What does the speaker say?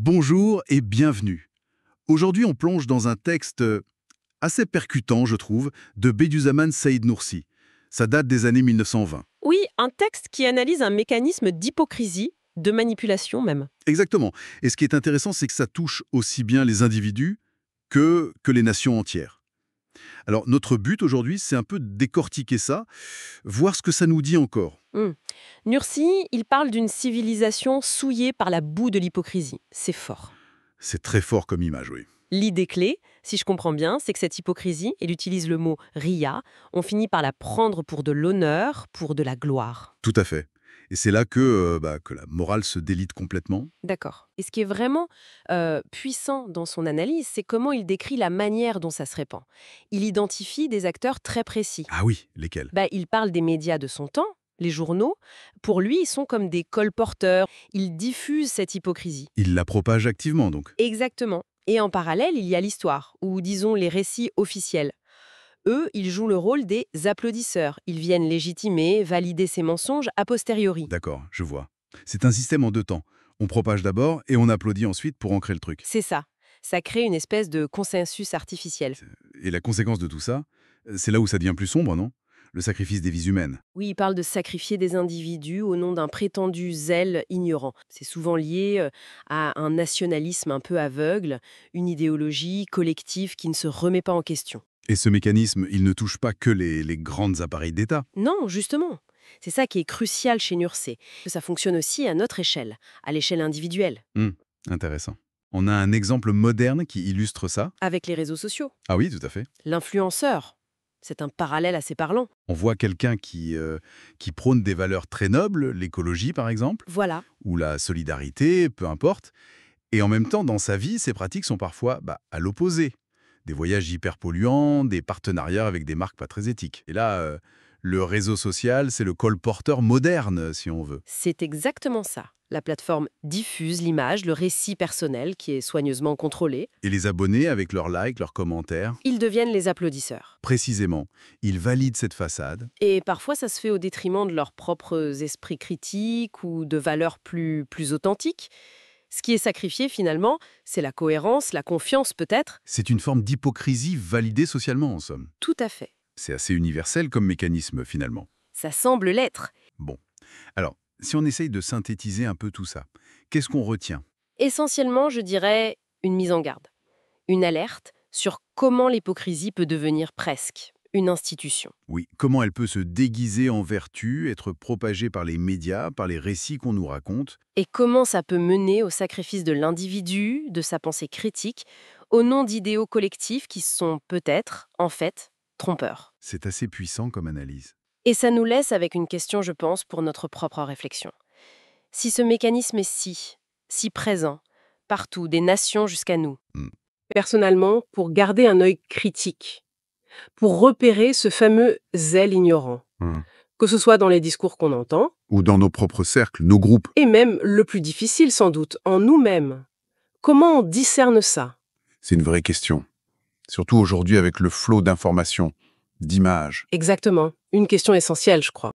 Bonjour et bienvenue. Aujourd'hui, on plonge dans un texte assez percutant, je trouve, de Bediüzzaman Said Nursi. Ça date des années 1920. Oui, un texte qui analyse un mécanisme d'hypocrisie, de manipulation même. Exactement. Et ce qui est intéressant, c'est que ça touche aussi bien les individus que les nations entières. Alors, notre but aujourd'hui, c'est un peu de décortiquer ça, voir ce que ça nous dit encore. Hmm. Nursi, il parle d'une civilisation souillée par la boue de l'hypocrisie. C'est fort. C'est très fort comme image, oui. L'idée clé, si je comprends bien, c'est que cette hypocrisie, il utilise le mot riya, on finit par la prendre pour de l'honneur, pour de la gloire. Tout à fait. Et c'est là que la morale se délite complètement. D'accord. Et ce qui est vraiment puissant dans son analyse, c'est comment il décrit la manière dont ça se répand. Il identifie des acteurs très précis. Ah oui, lesquels? Il parle des médias de son temps, les journaux. Pour lui, ils sont comme des colporteurs. Ils diffusent cette hypocrisie. Il la propage activement, donc. Exactement. Et en parallèle, il y a l'histoire, ou disons les récits officiels. Eux, ils jouent le rôle des applaudisseurs. Ils viennent légitimer, valider ces mensonges a posteriori. D'accord, je vois. C'est un système en deux temps. On propage d'abord et on applaudit ensuite pour ancrer le truc. C'est ça. Ça crée une espèce de consensus artificiel. Et la conséquence de tout ça, c'est là où ça devient plus sombre, non? Le sacrifice des vies humaines. Oui, il parle de sacrifier des individus au nom d'un prétendu zèle ignorant. C'est souvent lié à un nationalisme un peu aveugle, une idéologie collective qui ne se remet pas en question. Et ce mécanisme, il ne touche pas que les grandes appareils d'État. Non, justement. C'est ça qui est crucial chez Nursey, que ça fonctionne aussi à notre échelle, à l'échelle individuelle, Intéressant. On a un exemple moderne qui illustre ça. avec les réseaux sociaux. Ah oui, tout à fait. L'influenceur, c'est un parallèle assez parlant. On voit quelqu'un qui prône des valeurs très nobles, l'écologie par exemple, Voilà. ou la solidarité, peu importe. Et en même temps, dans sa vie, ses pratiques sont parfois à l'opposé. Des voyages hyper polluants, des partenariats avec des marques pas très éthiques. Et là, le réseau social, c'est le colporteur moderne, si on veut. C'est exactement ça. La plateforme diffuse l'image, le récit personnel qui est soigneusement contrôlé. Et les abonnés, avec leurs likes, leurs commentaires, Ils deviennent les applaudisseurs. précisément, ils valident cette façade. Et parfois, ça se fait au détriment de leurs propres esprits critiques ou de valeurs plus authentiques. Ce qui est sacrifié, finalement, c'est la cohérence, la confiance peut-être. C'est une forme d'hypocrisie validée socialement, en somme. Tout à fait. C'est assez universel comme mécanisme, finalement. Ça semble l'être. Bon. Alors, si on essaye de synthétiser un peu tout ça, qu'est-ce qu'on retient? Essentiellement, je dirais une mise en garde. Une alerte sur comment l'hypocrisie peut devenir presque une institution. Oui, comment elle peut se déguiser en vertu, être propagée par les médias, par les récits qu'on nous raconte. Et comment ça peut mener au sacrifice de l'individu, de sa pensée critique, au nom d'idéaux collectifs qui sont peut-être, en fait, trompeurs. C'est assez puissant comme analyse. Et ça nous laisse avec une question, je pense, pour notre propre réflexion. Si ce mécanisme est si présent, partout, des nations jusqu'à nous, Hmm. Personnellement, pour garder un œil critique, pour repérer ce fameux zèle ignorant, que ce soit dans les discours qu'on entend, Ou dans nos propres cercles, nos groupes. et même le plus difficile sans doute, en nous-mêmes. Comment on discerne ça? C'est une vraie question. Surtout aujourd'hui avec le flot d'informations, d'images. Exactement, une question essentielle, je crois.